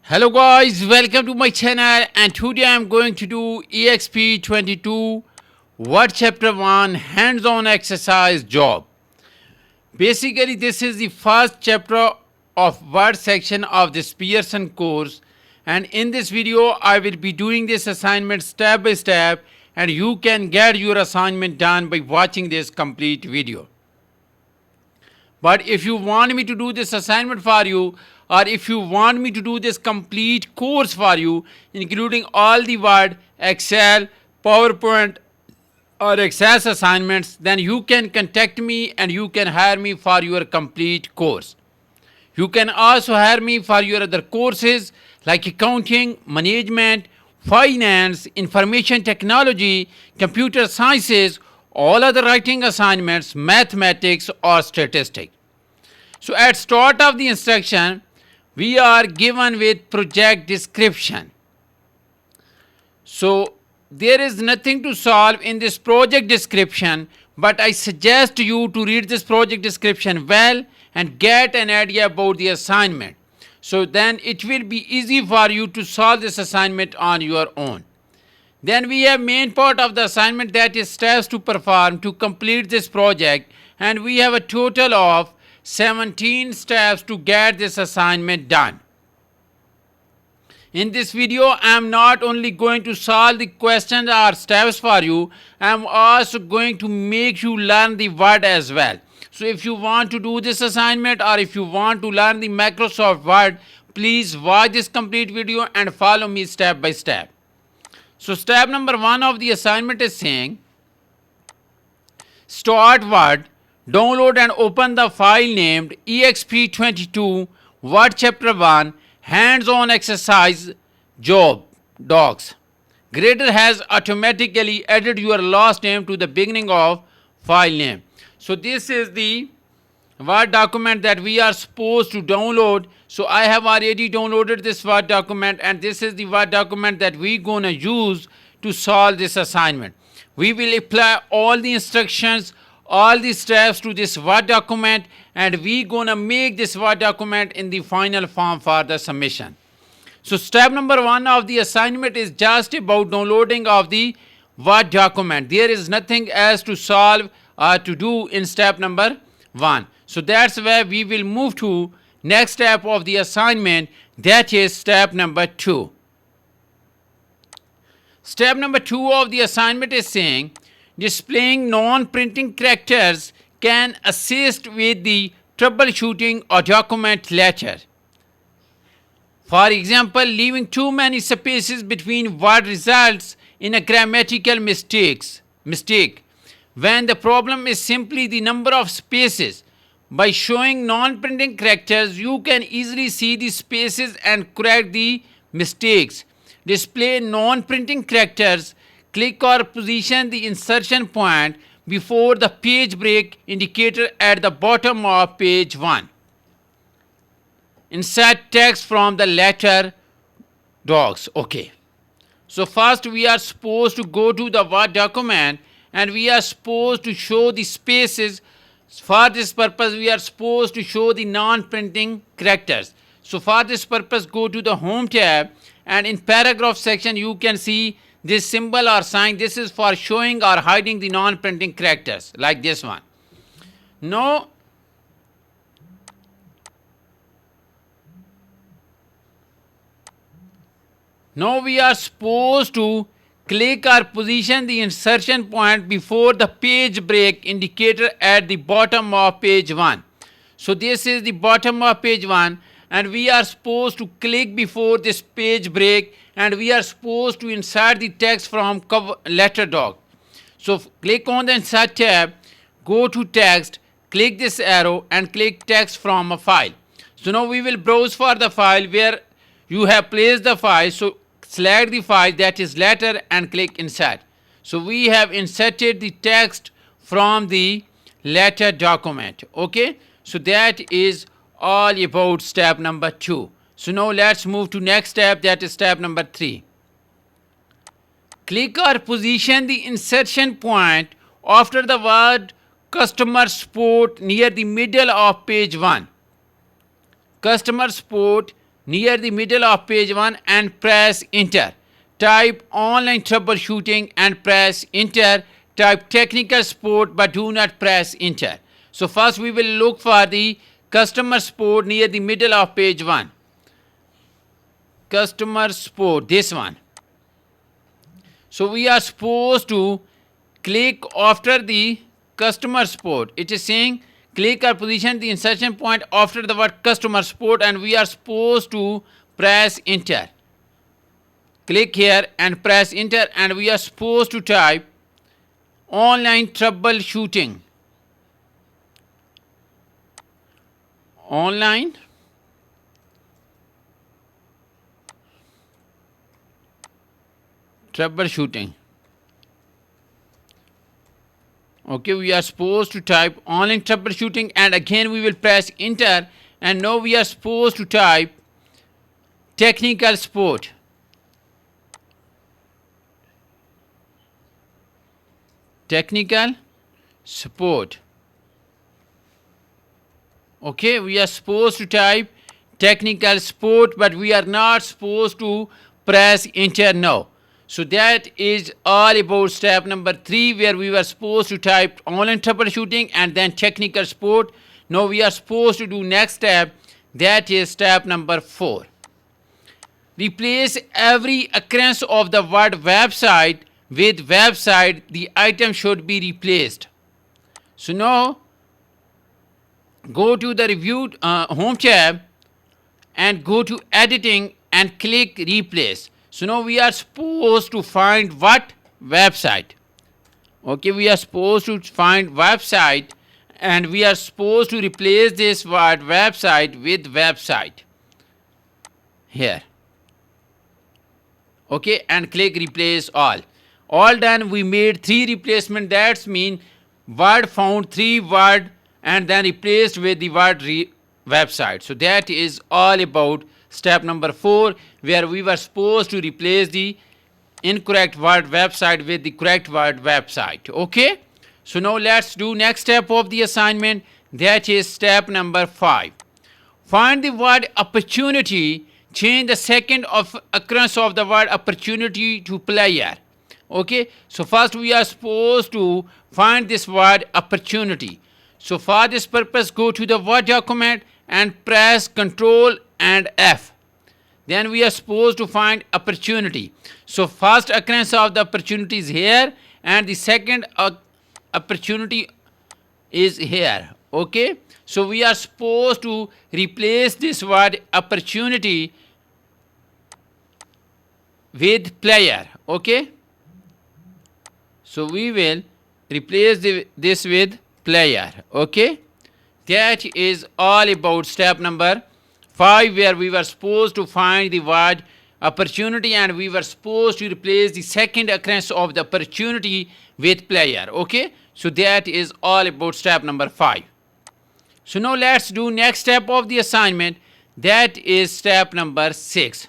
Hello guys, welcome to my channel and today I am going to do EXP22 Word Chapter 1 Hands-on Exercise Job. Basically this is the first chapter of Word section of this Pearson course, and in this video I will be doing this assignment step by step and you can get your assignment done by watching this complete video. But if you want me to do this assignment for you, or if you want me to do this complete course for you, including all the Word, Excel, PowerPoint, or Access assignments, then you can contact me and you can hire me for your complete course. You can also hire me for your other courses like accounting, management, finance, information technology, computer sciences, all other writing assignments, mathematics or statistics. So at start of the instruction, we are given with project description. So there is nothing to solve in this project description, but I suggest you to read this project description well and get an idea about the assignment. So then it will be easy for you to solve this assignment on your own. Then we have main part of the assignment, that is steps to perform to complete this project, and we have a total of 17 steps to get this assignment done. In this video, I am not only going to solve the questions or steps for you, I am also going to make you learn the Word as well. So if you want to do this assignment or if you want to learn the Microsoft Word, please watch this complete video and follow me step by step. So step number 1 of the assignment is saying, start Word, download and open the file named EXP22 Word Chapter 1 Hands-on Exercise Job Docs. Grader has automatically added your last name to the beginning of file name. So this is the Word document that we are supposed to download. So I have already downloaded this Word document, and this is the Word document that we're gonna use to solve this assignment. We will apply all the instructions, all the steps to this Word document, and we're gonna make this Word document in the final form for the submission. So step number 1 of the assignment is just about downloading of the Word document. There is nothing else to solve or to do in step number 1. So that's where we will move to next step of the assignment, that is step number 2. Step number 2 of the assignment is saying, displaying non-printing characters can assist with the troubleshooting a document letter. For example, leaving too many spaces between word results in a grammatical mistake when the problem is simply the number of spaces. By showing non-printing characters, you can easily see the spaces and correct the mistakes. Display non-printing characters. Click or position the insertion point before the page break indicator at the bottom of page 1. Insert text from the letter docs. Okay. So first we are supposed to go to the Word document and we are supposed to show the spaces. For this purpose, we are supposed to show the non-printing characters. So for this purpose, go to the Home tab, and in paragraph section you can see this symbol or sign. This is for showing or hiding the non-printing characters, like this one. Now we are supposed to click or position the insertion point before the page break indicator at the bottom of page 1. So this is the bottom of page 1, and we are supposed to click before this page break, and we are supposed to insert the text from cover letter doc. So click on the insert tab, go to text, click this arrow and click text from a file. So now we will browse for the file where you have placed the file. So select the file, that is letter, and click insert. So we have inserted the text from the letter document. Okay, so that is all about step number 2. So now let's move to next step, that is step number 3. Click or position the insertion point after the word customer support near the middle of page 1. Customer support near the middle of page 1 and press enter. Type online troubleshooting and press enter. Type technical support but do not press enter. So first we will look for the customer support near the middle of page 1. Customer support, this one. So we are supposed to click after the customer support. It is saying click or position the insertion point after the word customer support, and we are supposed to press enter. Click here and press enter, and we are supposed to type online troubleshooting. Online troubleshooting. Okay, we are supposed to type online troubleshooting, and again we will press enter, and now we are supposed to type technical support. Technical support. Okay, we are supposed to type technical support, but we are not supposed to press enter now. So that is all about step number 3, where we were supposed to type online troubleshooting and then technical support. Now we are supposed to do next step, that is step number 4. Replace every occurrence of the word website with website. The item should be replaced. So now go to the review home tab and go to editing and click replace. So now we are supposed to find what? Website. Okay, we are supposed to find website, and we are supposed to replace this word website with website here. Okay, and click replace all. All done. We made 3 replacement. That's mean word found 3 word and then replaced with the word website. So that is all about step number 4, where we were supposed to replace the incorrect word website with the correct word website. Okay, so now let's do next step of the assignment, that is step number 5. Find the word opportunity. Change the second of occurrence of the word opportunity to player. Okay, so first we are supposed to find this word opportunity. So for this purpose, go to the Word document and press Ctrl and F. Then we are supposed to find opportunity. So first occurrence of the opportunity is here, and the second opportunity is here. Okay, so we are supposed to replace this word opportunity with player. Okay, so we will replace this with player. Okay, that is all about step number 5, where we were supposed to find the word opportunity and we were supposed to replace the second occurrence of the opportunity with player. Okay, so that is all about step number 5. So now let's do next step of the assignment, that is step number 6.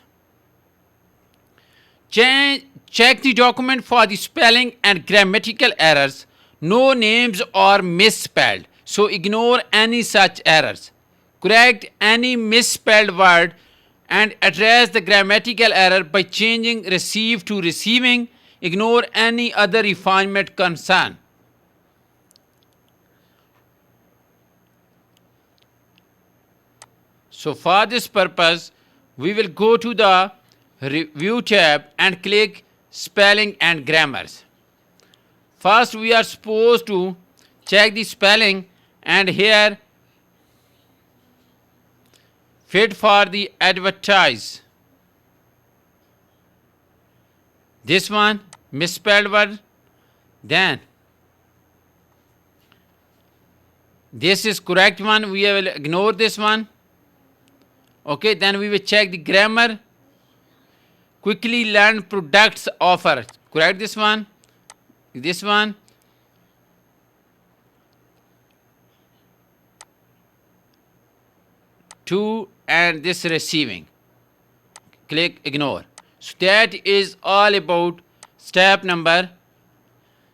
Check the document for the spelling and grammatical errors. No names are misspelled, so ignore any such errors. Correct any misspelled word and address the grammatical error by changing receive to receiving. Ignore any other refinement concern. So for this purpose, we will go to the review tab and click spelling and grammars. First we are supposed to check the spelling, and here fit for the advertise. This one misspelled word, then this is correct one, we will ignore this one. Okay, then we will check the grammar. Quickly learn products offer, correct this one, this one. To and this receiving, click ignore. So that is all about step number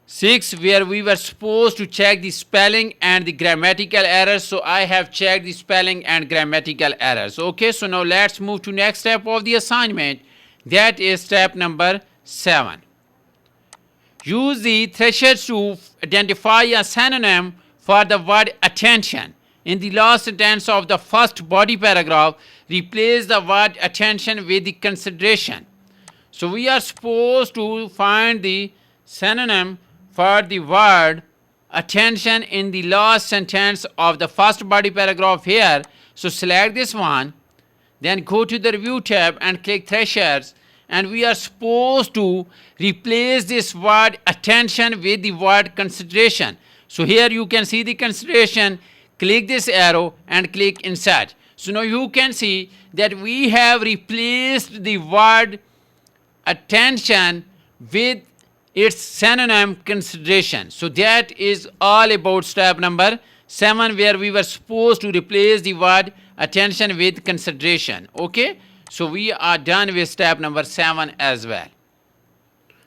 6, where we were supposed to check the spelling and the grammatical errors. So I have checked the spelling and grammatical errors. Okay, so now let's move to next step of the assignment. That is step number 7. Use the thresholds to identify a synonym for the word attention. In the last sentence of the first body paragraph, replace the word attention with the consideration. So we are supposed to find the synonym for the word attention in the last sentence of the first body paragraph here. So select this one, then go to the review tab and click thresholds, and we are supposed to replace this word attention with the word consideration. So here you can see the consideration, click this arrow and click insert. So now you can see that we have replaced the word attention with its synonym consideration. So that is all about step number 7, where we were supposed to replace the word attention with consideration. Okay, so we are done with step number 7 as well.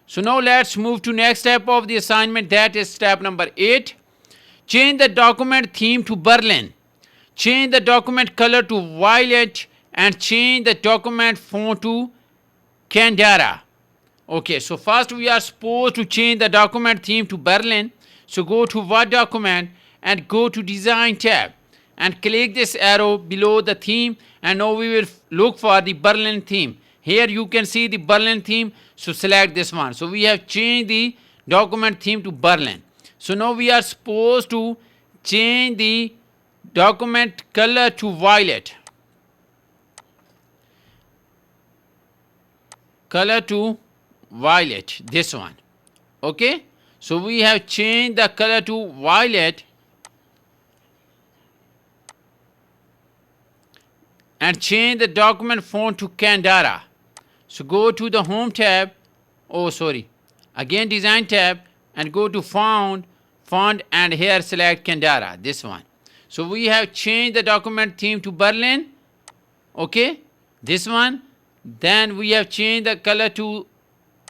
So now let's move to next step of the assignment. That is step number 8. Change the document theme to Berlin. Change the document color to violet and change the document font to Candara. Okay, so first we are supposed to change the document theme to Berlin. So go to Word document and go to Design tab and click this arrow below the theme, and now we will look for the Berlin theme. Here you can see the Berlin theme, so select this one. So we have changed the document theme to Berlin. So now we are supposed to change the document color to violet. Color to violet, this one. Okay, so we have changed the color to violet and change the document font to Candara. So go to the home tab, again design tab, and go to font and here select Candara, this one. So we have changed the document theme to Berlin. Okay, this one. Then we have changed the color to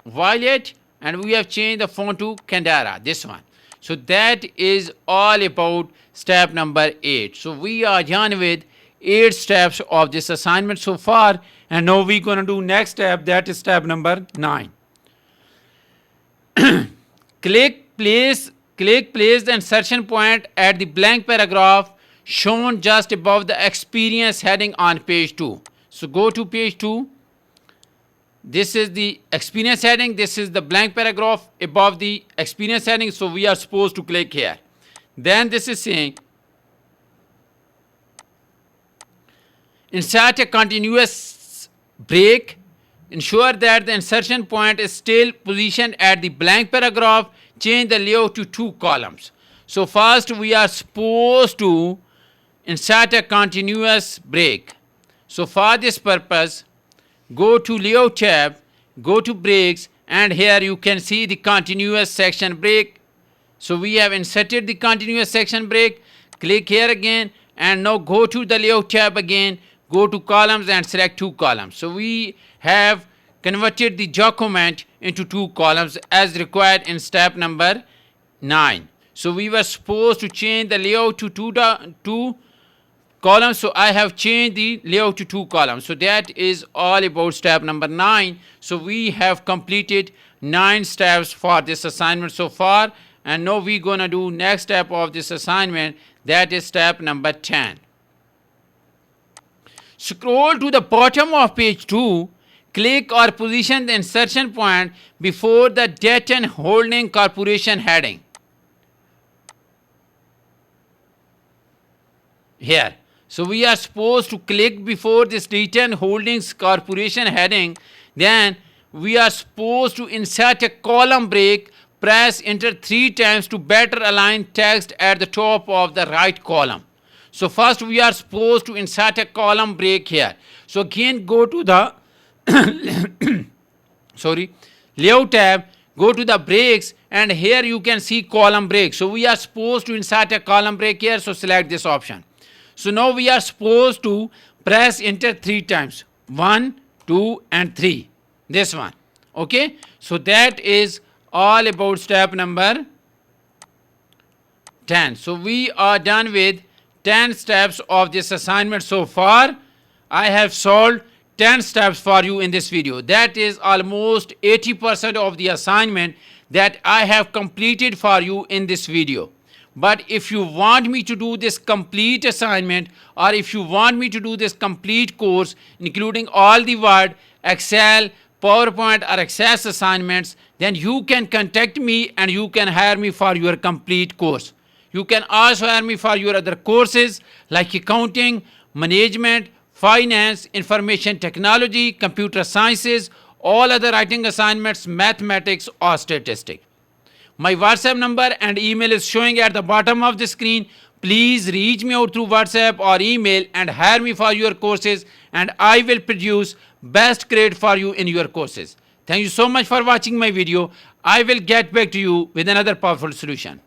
violet and we have changed the font to Candara, this one. So that is all about step number 8. So we are done with 8 steps of this assignment so far, and now we're going to do next step, that is step number 9. Click place the insertion point at the blank paragraph shown just above the experience heading on page 2. So go to page 2. This is the experience heading. This is the blank paragraph above the experience heading. So we are supposed to click here. Then this is saying insert a continuous break. Ensure that the insertion point is still positioned at the blank paragraph. Change the layout to 2 columns. So first we are supposed to insert a continuous break. So for this purpose, go to layout tab, go to breaks, and here you can see the continuous section break. So we have inserted the continuous section break. Click here again, and now go to the layout tab again, go to columns and select 2 columns. So we have converted the document into 2 columns as required in step number 9. So we were supposed to change the layout to 2 columns. So I have changed the layout to 2 columns. So that is all about step number 9. So we have completed 9 steps for this assignment so far. And now we're going to do next step of this assignment. That is step number 10. Scroll to the bottom of page 2. Click or position the insertion point before the Dayton Holding Corporation heading. Here. So we are supposed to click before this Dayton Holdings Corporation heading. Then we are supposed to insert a column break. Press enter 3 times to better align text at the top of the right column. So first we are supposed to insert a column break here. So again go to the layout tab, go to the breaks, and here you can see column break. So we are supposed to insert a column break here. So select this option. So now we are supposed to press enter 3 times. 1, 2, and 3. This one. Okay. So that is all about step number 10. So we are done with 10 steps of this assignment so far. I have solved 10 steps for you in this video. That is almost 80% of the assignment that I have completed for you in this video. But if you want me to do this complete assignment, or if you want me to do this complete course, including all the Word, Excel, PowerPoint or Access assignments, then you can contact me and you can hire me for your complete course. You can also hire me for your other courses like accounting, management, finance, information technology, computer sciences, all other writing assignments, mathematics or statistics. My WhatsApp number and email is showing at the bottom of the screen. Please reach me out through WhatsApp or email and hire me for your courses, and I will produce best grade for you in your courses. Thank you so much for watching my video. I will get back to you with another powerful solution.